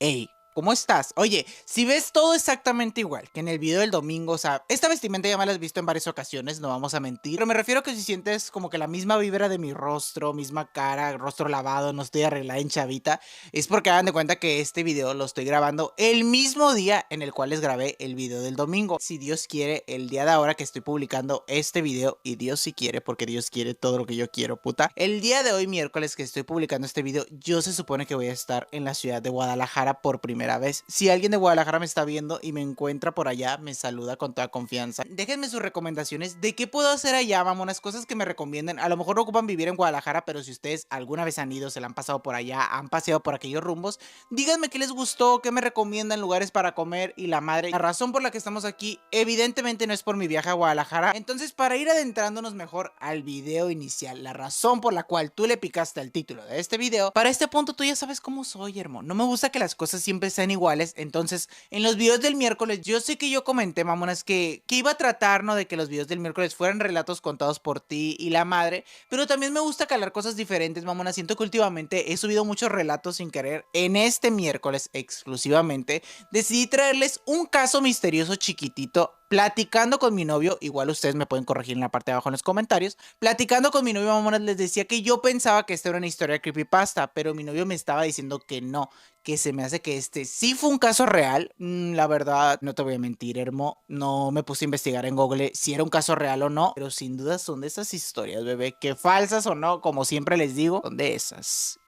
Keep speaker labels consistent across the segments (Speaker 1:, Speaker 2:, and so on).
Speaker 1: Hey, ¿cómo estás? Oye, si ves todo exactamente igual que en el video del domingo, o sea, esta vestimenta ya me la has visto en varias ocasiones, no vamos a mentir, pero me refiero a que si sientes como que la misma vibra de mi rostro, misma cara, rostro lavado, no estoy arreglada en chavita, es porque hagan de cuenta que este video lo estoy grabando el mismo día en el cual les grabé el video del domingo. Si Dios quiere, el día de ahora que estoy publicando este video, y Dios sí quiere, porque Dios quiere todo lo que yo quiero, puta. El día de hoy, miércoles, que estoy publicando este video, yo se supone que voy a estar en la ciudad de Guadalajara por primera vez. Si alguien de Guadalajara me está viendo y me encuentra por allá, me saluda con toda confianza. Déjenme sus recomendaciones de qué puedo hacer allá, mamonas, cosas que me recomienden. A lo mejor no ocupan vivir en Guadalajara, pero si ustedes alguna vez han ido, se la han pasado por allá, han paseado por aquellos rumbos, díganme qué les gustó, qué me recomiendan, lugares para comer y la madre. La razón por la que estamos aquí, evidentemente no es por mi viaje a Guadalajara. Entonces, para ir adentrándonos mejor al video inicial, la razón por la cual tú le picaste al título de este video, para este punto tú ya sabes cómo soy, hermano. No me gusta que las cosas siempre sean iguales. Entonces, en los videos del miércoles, yo sé que yo comenté, mamonas, que iba a tratar, ¿no?, de que los videos del miércoles fueran relatos contados por ti y la madre, pero también me gusta calar cosas diferentes, mamona. Siento que últimamente he subido muchos relatos sin querer. En este miércoles exclusivamente decidí traerles un caso misterioso chiquitito, platicando con mi novio. Igual ustedes me pueden corregir en la parte de abajo en los comentarios. Platicando con mi novio, mamonas, les decía que yo pensaba que esta era una historia de creepypasta, pero mi novio me estaba diciendo que no, que se me hace que este sí fue un caso real. La verdad, no te voy a mentir, hermo, no me puse a investigar en Google si era un caso real o no, pero sin duda son de esas historias, bebé, que falsas o no, como siempre les digo, son de esas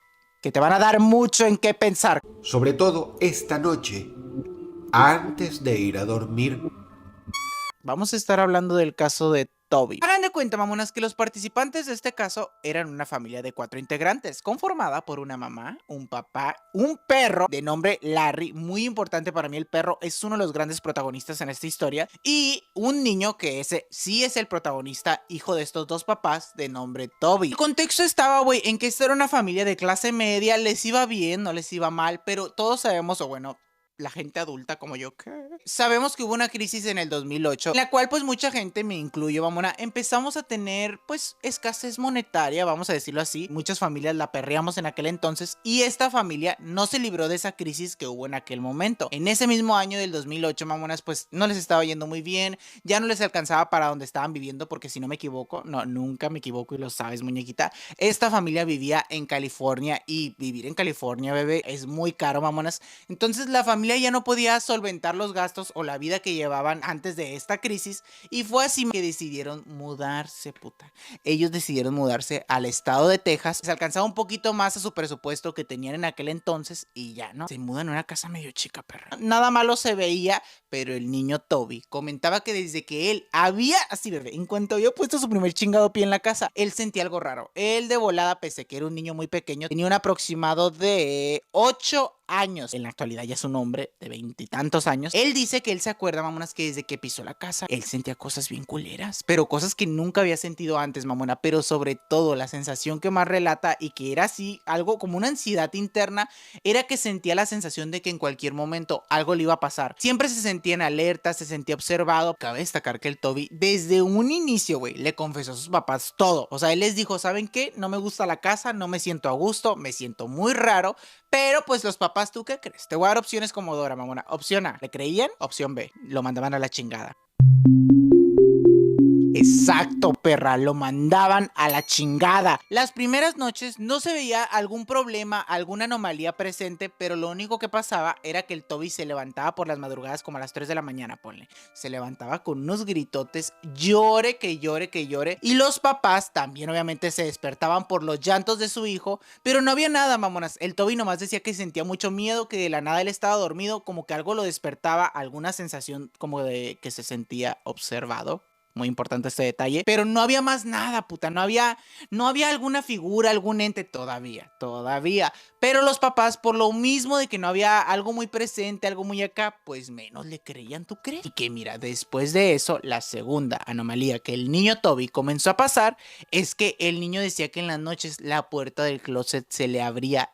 Speaker 1: que te van a dar mucho en qué pensar.
Speaker 2: Sobre todo esta noche, antes de ir a dormir.
Speaker 1: Vamos a estar hablando del caso de Toby. Hagan de cuenta, mamonas, que los participantes de este caso eran una familia de 4 integrantes, conformada por una mamá, un papá, un perro de nombre Larry, muy importante para mí el perro, es uno de los grandes protagonistas en esta historia, y un niño que ese sí es el protagonista, hijo de estos dos papás, de nombre Toby. El contexto estaba, güey, en que esta era una familia de clase media, les iba bien, no les iba mal, pero todos sabemos, o bueno, la gente adulta como yo, ¿qué? Sabemos que hubo una crisis en el 2008, en la cual pues mucha gente, me incluyo, mamona, empezamos a tener pues escasez monetaria, vamos a decirlo así. Muchas familias la perreamos en aquel entonces y esta familia no se libró de esa crisis que hubo en aquel momento. En ese mismo año del 2008, mamonas, pues no les estaba yendo muy bien, ya no les alcanzaba para donde estaban viviendo, porque si no me equivoco, no, nunca me equivoco y lo sabes, muñequita, esta familia vivía en California y vivir en California, bebé, es muy caro, mamonas. Entonces la familia ya no podía solventar los gastos o la vida que llevaban antes de esta crisis, y fue así que decidieron mudarse, puta. Ellos decidieron mudarse al estado de Texas. Se alcanzaba un poquito más a su presupuesto que tenían en aquel entonces y ya, ¿no? Se mudan a una casa medio chica, perra. Nada malo se veía, pero el niño Toby comentaba que desde que él había, así bebé, en cuanto había puesto su primer chingado pie en la casa, él sentía algo raro. Él de volada, pese a que era un niño muy pequeño, tenía un aproximado de 8 años. En la actualidad ya es un hombre de 20 y tantos años. Él dice que él se acuerda, mamonas, que desde que pisó la casa, él sentía cosas bien culeras, pero cosas que nunca había sentido antes, mamona. Pero sobre todo, la sensación que más relata, y que era así, algo como una ansiedad interna, era que sentía la sensación de que en cualquier momento algo le iba a pasar. Siempre se sentía en alerta, se sentía observado. Cabe destacar que el Toby, desde un inicio, güey, le confesó a sus papás todo. O sea, él les dijo, ¿saben qué? No me gusta la casa, no me siento a gusto, me siento muy raro. Pero pues los papás, ¿tú qué crees? Te voy a dar opciones como Dora, mamona. Opción A, ¿le creían? Opción B, lo mandaban a la chingada. Exacto, perra, lo mandaban a la chingada. Las primeras noches no se veía algún problema, alguna anomalía presente, pero lo único que pasaba era que el Toby se levantaba por las madrugadas como a las 3 de la mañana, ponle. Se levantaba con unos gritotes, llore, que llore, que llore. Y los papás también obviamente se despertaban por los llantos de su hijo, pero no había nada, mamonas. El Toby nomás decía que sentía mucho miedo, que de la nada él estaba dormido, como que algo lo despertaba, alguna sensación como de que se sentía observado. Muy importante este detalle, pero no había más nada, puta, no había alguna figura, algún ente todavía, pero los papás, por lo mismo de que no había algo muy presente, algo muy acá, pues menos le creían, ¿tú crees? Y que mira, después de eso, la segunda anomalía que el niño Toby comenzó a pasar es que el niño decía que en las noches la puerta del closet se le abría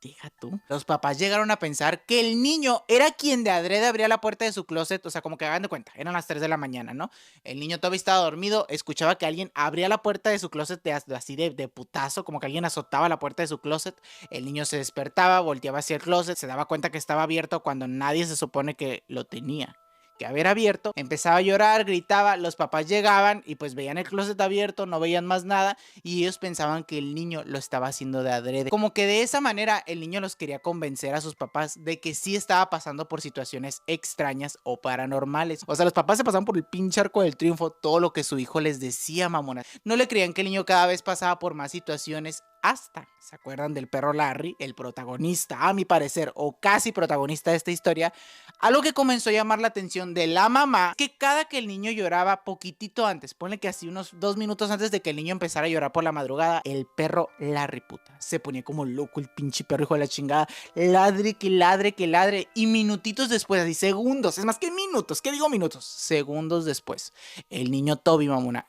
Speaker 1: Deja tú. Los papás llegaron a pensar que el niño era quien de adrede abría la puerta de su closet. O sea, como que hagan de cuenta, eran las 3 de la mañana, ¿no? El niño Toby estaba dormido, escuchaba que alguien abría la puerta de su closet así de putazo, como que alguien azotaba la puerta de su closet. El niño se despertaba, volteaba hacia el closet, se daba cuenta que estaba abierto cuando nadie se supone que lo tenía que haber abierto, empezaba a llorar, gritaba, los papás llegaban y pues veían el closet abierto, no veían más nada y ellos pensaban que el niño lo estaba haciendo de adrede. Como que de esa manera el niño los quería convencer a sus papás de que sí estaba pasando por situaciones extrañas o paranormales. O sea, los papás se pasaban por el pinche arco del triunfo todo lo que su hijo les decía, mamona. No le creían que el niño cada vez pasaba por más situaciones hasta, ¿se acuerdan del perro Larry? El protagonista, a mi parecer, o casi protagonista de esta historia. Algo que comenzó a llamar la atención de la mamá, que cada que el niño lloraba poquitito antes, ponle que así unos 2 minutos antes de que el niño empezara a llorar por la madrugada, el perro Larry, puta, se ponía como loco el pinche perro, hijo de la chingada, ladre, que ladre, que ladre, y minutitos después, así segundos, es más que minutos, ¿qué digo minutos? Segundos después, el niño Toby, mamona,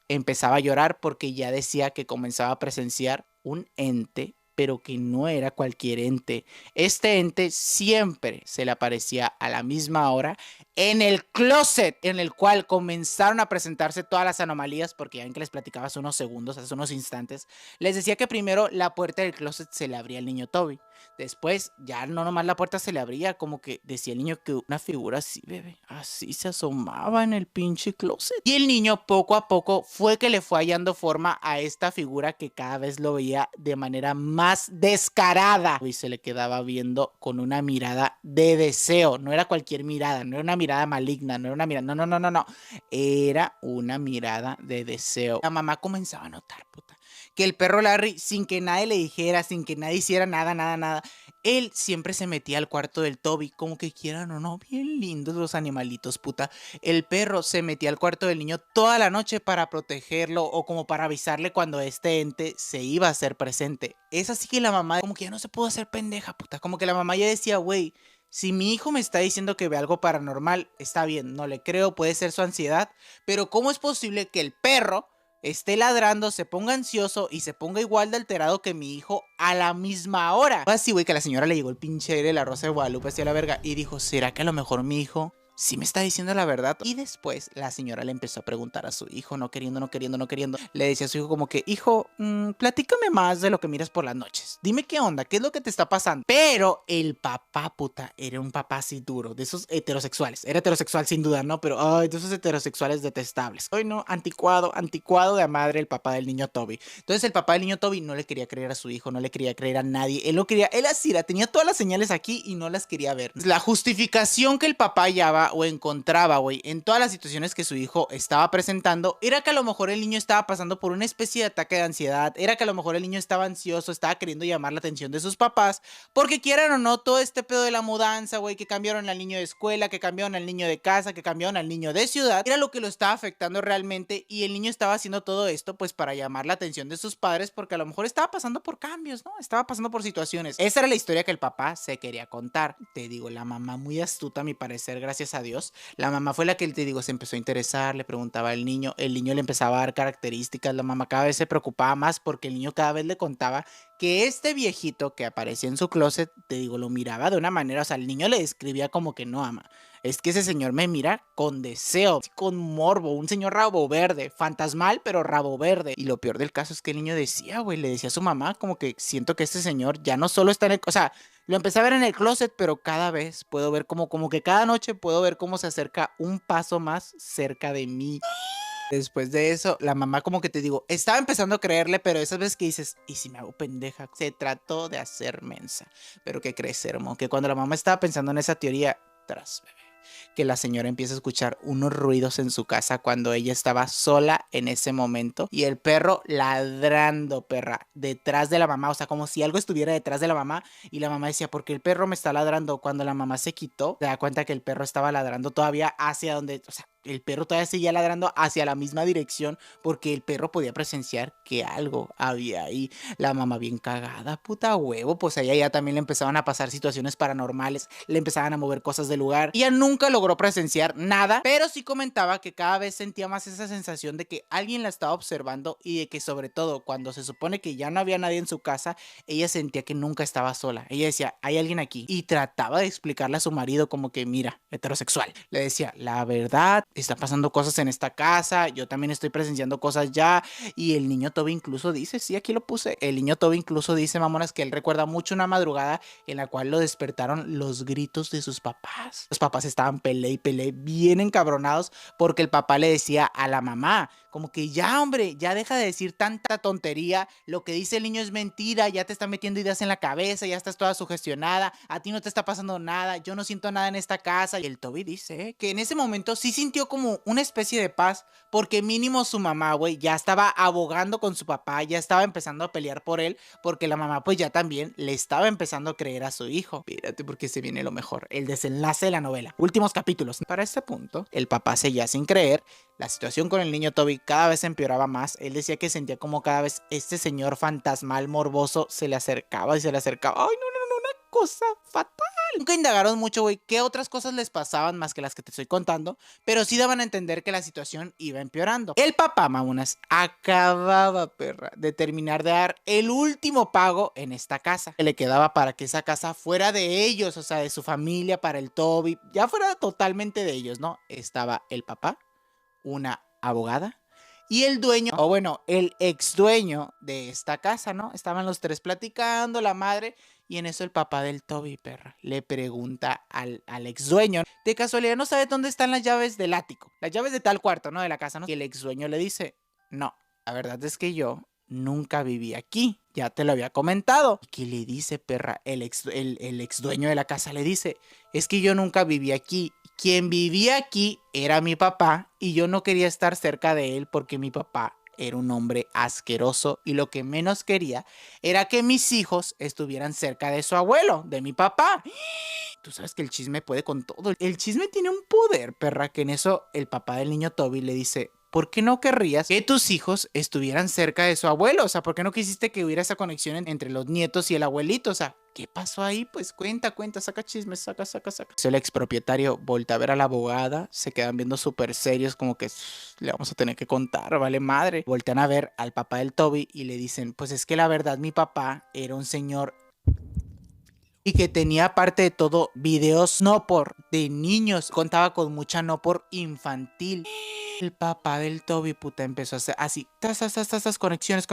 Speaker 1: empezaba a llorar porque ya decía que comenzaba a presenciar un ente, pero que no era cualquier ente. Este ente siempre se le aparecía a la misma hora en el closet en el cual comenzaron a presentarse todas las anomalías, porque ya ven que les platicaba hace unos segundos, hace unos instantes. Les decía que primero la puerta del closet se le abría al niño Toby. Después, ya no nomás la puerta se le abría, como que decía el niño que una figura así, bebé, así se asomaba en el pinche closet. Y el niño poco a poco fue que le fue hallando forma a esta figura que cada vez lo veía de manera más descarada. Y se le quedaba viendo con una mirada de deseo. No era cualquier mirada, no era una mirada maligna, no era una mirada, no. Era una mirada de deseo. La mamá comenzaba a notar, puta, que el perro Larry, sin que nadie le dijera, sin que nadie hiciera nada, él siempre se metía al cuarto del Toby, como que quieran o no, bien lindos los animalitos, puta. El perro se metía al cuarto del niño toda la noche para protegerlo o como para avisarle cuando este ente se iba a hacer presente. Es así que la mamá como que ya no se pudo hacer pendeja, puta. Como que la mamá ya decía, güey, si mi hijo me está diciendo que ve algo paranormal, está bien, no le creo, puede ser su ansiedad, pero ¿cómo es posible que el perro esté ladrando, se ponga ansioso y se ponga igual de alterado que mi hijo a la misma hora? Así, güey, que a la señora le llegó el pinche aire de la Rosa de Guadalupe hacia la verga y dijo, ¿será que a lo mejor mi hijo sí me está diciendo la verdad? Y después la señora le empezó a preguntar a su hijo, no queriendo. Le decía a su hijo como que, hijo, platícame más de lo que miras por las noches. Dime qué onda, qué es lo que te está pasando. Pero el papá, puta, era un papá así duro, de esos heterosexuales. Era heterosexual sin duda, ¿no? Pero, ay, de esos heterosexuales detestables. Ay, no, anticuado de a madre el papá del niño Toby. Entonces el papá del niño Toby no le quería creer a su hijo, no le quería creer a nadie. Él no quería, él así, tenía todas las señales aquí y no las quería ver. La justificación que el papá hallaba o encontraba, güey, en todas las situaciones que su hijo estaba presentando, era que a lo mejor el niño estaba pasando por una especie de ataque de ansiedad, era que a lo mejor el niño estaba ansioso, estaba queriendo llamar la atención de sus papás, porque quieran o no, todo este pedo de la mudanza, güey, que cambiaron al niño de escuela, que cambiaron al niño de casa, que cambiaron al niño de ciudad, era lo que lo estaba afectando realmente y el niño estaba haciendo todo esto, pues, para llamar la atención de sus padres, porque a lo mejor estaba pasando por cambios, ¿no? Estaba pasando por situaciones. Esa era la historia que el papá se quería contar. Te digo, la mamá muy astuta, a mi parecer, gracias a Dios. La mamá fue la que, te digo, se empezó a interesar, le preguntaba al niño, el niño le empezaba a dar características, la mamá cada vez se preocupaba más porque el niño cada vez le contaba que este viejito que aparecía en su closet, te digo, lo miraba de una manera, o sea, el niño le describía como que no, ama, es que ese señor me mira con deseo, con morbo, un señor rabo verde, fantasmal pero rabo verde. Y lo peor del caso es que el niño decía, güey, le decía a su mamá como que siento que este señor ya no solo está en el, o sea, lo empecé a ver en el closet, pero cada vez puedo ver como que cada noche puedo ver cómo se acerca un paso más cerca de mí. Después de eso, la mamá como que te digo, estaba empezando a creerle, pero esas veces que dices, ¿y si me hago pendeja? Se trató de hacer mensa. Pero ¿qué crees, hermano? Que cuando la mamá estaba pensando en esa teoría, tras, bebé, que la señora empieza a escuchar unos ruidos en su casa cuando ella estaba sola en ese momento y el perro ladrando, perra, detrás de la mamá, o sea, como si algo estuviera detrás de la mamá y la mamá decía, ¿por qué el perro me está ladrando? Cuando la mamá se quitó, se da cuenta que el perro estaba ladrando todavía hacia donde, o sea, el perro todavía seguía ladrando hacia la misma dirección porque el perro podía presenciar que algo había ahí. La mamá bien cagada, puta huevo, pues a ella ya también le empezaban a pasar situaciones paranormales, le empezaban a mover cosas del lugar. Ella nunca logró presenciar nada, pero sí comentaba que cada vez sentía más esa sensación de que alguien la estaba observando y de que sobre todo cuando se supone que ya no había nadie en su casa, ella sentía que nunca estaba sola. Ella decía, hay alguien aquí, y trataba de explicarle a su marido como que, mira, heterosexual. Le decía, la verdad, está pasando cosas en esta casa, yo también estoy presenciando cosas ya. Y el niño Toby incluso dice, sí, aquí lo puse, el niño Toby incluso dice, mamonas, que él recuerda mucho una madrugada en la cual lo despertaron los gritos de sus papás. Los papás estaban pele y pele, bien encabronados, porque el papá le decía a la mamá, como que ya, hombre, ya deja de decir tanta tontería, lo que dice el niño es mentira, ya te está metiendo ideas en la cabeza, ya estás toda sugestionada, a ti no te está pasando nada, yo no siento nada en esta casa. Y el Toby dice que en ese momento sí sintió como una especie de paz, porque mínimo su mamá, güey, ya estaba abogando con su papá, ya estaba empezando a pelear por él, porque la mamá pues ya también le estaba empezando a creer a su hijo. Espérate, porque se viene lo mejor, el desenlace de la novela, últimos capítulos. Para este punto, el papá seguía sin creer. La situación con el niño Toby cada vez empeoraba más. Él decía que sentía como cada vez este señor fantasmal morboso se le acercaba y se le acercaba. ¡Ay, no! Una cosa fatal. Nunca indagaron mucho, güey, qué otras cosas les pasaban más que las que te estoy contando, pero sí daban a entender que la situación iba empeorando. El papá, mamonas, acababa, perra, de terminar de dar el último pago en esta casa, que le quedaba para que esa casa fuera de ellos, o sea, de su familia, para el Toby, ya fuera totalmente de ellos, ¿no? Estaba el papá, una abogada y el dueño, o bueno, el ex dueño de esta casa, ¿no? Estaban los tres platicando, la madre, y en eso el papá del Toby, perra, le pregunta al ex dueño, de casualidad no sabe dónde están las llaves del ático, las llaves de tal cuarto, ¿no? De la casa, ¿no? Y el ex dueño le dice, no, la verdad es que yo nunca viví aquí, ya te lo había comentado. ¿Y qué le dice, perra? El ex dueño de la casa le dice, es que yo nunca viví aquí. Quien vivía aquí era mi papá y yo no quería estar cerca de él porque mi papá era un hombre asqueroso y lo que menos quería era que mis hijos estuvieran cerca de su abuelo, de mi papá. Tú sabes que el chisme puede con todo. El chisme tiene un poder, perra, que en eso el papá del niño Toby le dice, ¿por qué no querrías que tus hijos estuvieran cerca de su abuelo? O sea, ¿por qué no quisiste que hubiera esa conexión entre los nietos y el abuelito? O sea, ¿qué pasó ahí? Pues cuenta, saca chismes, saca. El expropietario voltea a ver a la abogada, se quedan viendo súper serios, como que le vamos a tener que contar, vale madre. Voltean a ver al papá del Toby y le dicen, pues es que la verdad mi papá era un señor y que tenía aparte de todo videos no por de niños, contaba con mucha no por infantil. El papá del Toby, puta, empezó a hacer así, conexiones.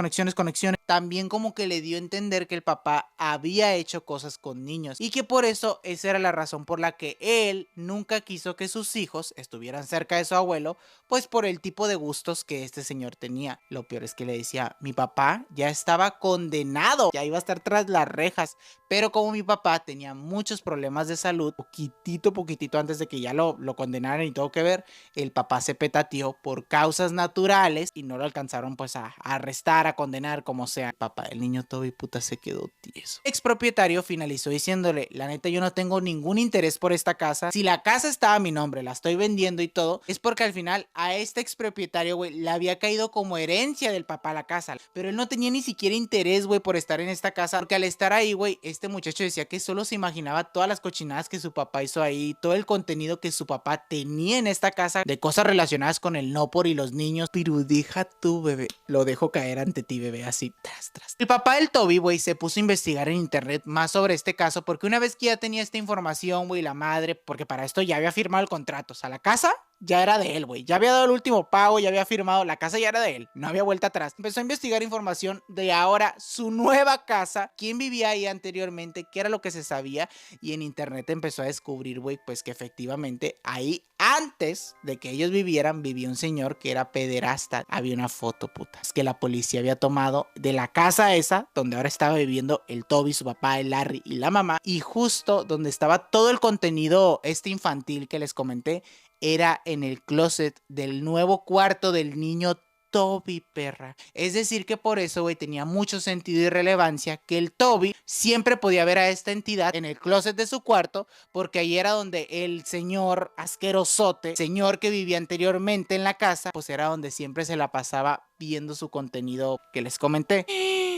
Speaker 1: También como que le dio a entender que el papá había hecho cosas con niños y que por eso esa era la razón por la que él nunca quiso que sus hijos estuvieran cerca de su abuelo, pues por el tipo de gustos que este señor tenía. Lo peor es que le decía, mi papá ya estaba condenado, ya iba a estar tras las rejas, pero como mi papá tenía muchos problemas de salud, poquitito antes de que ya lo condenaran y todo que ver, el papá se petateó por causas naturales y no lo alcanzaron pues a arrestar, a condenar, como sea. El papá del niño Toby, puta, se quedó tieso. El expropietario finalizó diciéndole, la neta yo no tengo ningún interés por esta casa, si la casa estaba a mi nombre, la estoy vendiendo y todo, es porque al final a este expropietario, güey, le había caído como herencia del papá la casa, pero él no tenía ni siquiera interés, güey, por estar en esta casa, porque al estar ahí, güey, este muchacho decía que solo se imaginaba todas las cochinadas que su papá hizo ahí, todo el contenido que su papá tenía en esta casa de cosas relacionadas con el no por y los niños. Pero deja tú, bebé, lo dejo caer ante ti, bebé, así, tras. El papá del Toby, güey, se puso a investigar en internet más sobre este caso, porque una vez que ya tenía esta información, güey, la madre, porque para esto ya había firmado el contrato, o sea, la casa ya era de él, güey. Ya había dado el último pago, ya había firmado, la casa ya era de él. No había vuelta atrás. Empezó a investigar información de ahora su nueva casa, quién vivía ahí anteriormente, qué era lo que se sabía. Y en internet empezó a descubrir, güey, pues que efectivamente ahí, antes de que ellos vivieran, vivía un señor que era pederasta. Había una foto, putas, que la policía había tomado de la casa esa, donde ahora estaba viviendo el Toby, su papá, el Larry y la mamá. Y justo donde estaba todo el contenido infantil que les comenté, era en el closet del nuevo cuarto del niño Toby, perra. Es decir que por eso, güey, tenía mucho sentido y relevancia que el Toby siempre podía ver a esta entidad en el closet de su cuarto, porque ahí era donde el señor asquerosote, señor que vivía anteriormente en la casa, pues era donde siempre se la pasaba viendo su contenido que les comenté.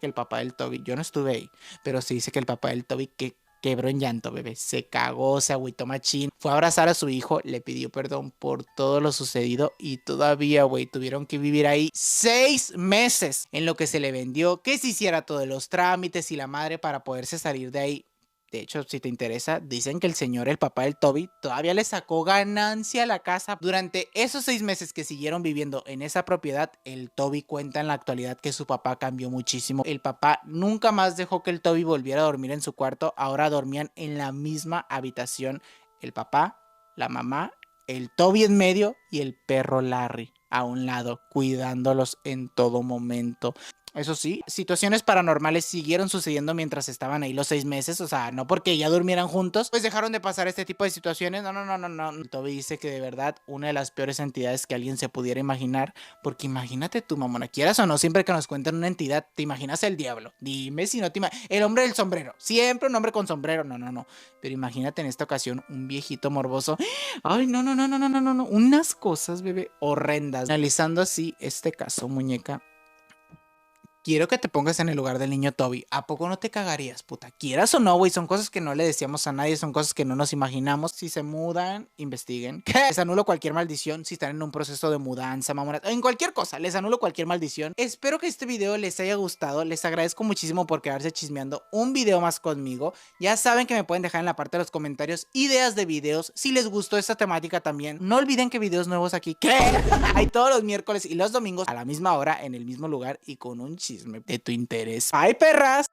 Speaker 1: El papá del Toby, yo no estuve ahí, pero se dice que el papá del Toby que quebró en llanto, bebé. Se cagó, se agüitó machín. Fue a abrazar a su hijo, le pidió perdón por todo lo sucedido y todavía, güey, tuvieron que vivir ahí 6 meses en lo que se le vendió, que se hiciera todos los trámites y la madre para poderse salir de ahí. De hecho, si te interesa, dicen que el señor, el papá del Toby, todavía le sacó ganancia a la casa. Durante esos 6 meses que siguieron viviendo en esa propiedad, el Toby cuenta en la actualidad que su papá cambió muchísimo. El papá nunca más dejó que el Toby volviera a dormir en su cuarto. Ahora dormían en la misma habitación el papá, la mamá, el Toby en medio y el perro Larry a un lado, cuidándolos en todo momento. Eso sí, situaciones paranormales siguieron sucediendo mientras estaban ahí los 6 meses. O sea, no porque ya durmieran juntos, pues dejaron de pasar este tipo de situaciones. No. Toby dice que de verdad una de las peores entidades que alguien se pudiera imaginar. Porque imagínate tú, mamona, quieras o no, siempre que nos cuentan una entidad, te imaginas el diablo. Dime si no te imaginas. El hombre del sombrero. Siempre un hombre con sombrero. No. Pero imagínate en esta ocasión un viejito morboso. Ay, no. Unas cosas, bebé, horrendas. Analizando así este caso, muñeca. Quiero que te pongas en el lugar del niño Toby. ¿A poco no te cagarías, puta? Quieras o no, güey, son cosas que no le decíamos a nadie, son cosas que no nos imaginamos. Si se mudan, investiguen. Les anulo cualquier maldición si están en un proceso de mudanza, mamona. En cualquier cosa, les anulo cualquier maldición. Espero que este video les haya gustado. Les agradezco muchísimo por quedarse chismeando un video más conmigo. Ya saben que me pueden dejar en la parte de los comentarios ideas de videos. Si les gustó esta temática también, no olviden que videos nuevos aquí, ¿qué? Hay todos los miércoles y los domingos a la misma hora, en el mismo lugar y con un chisme de tu interés. ¡Ay, perras!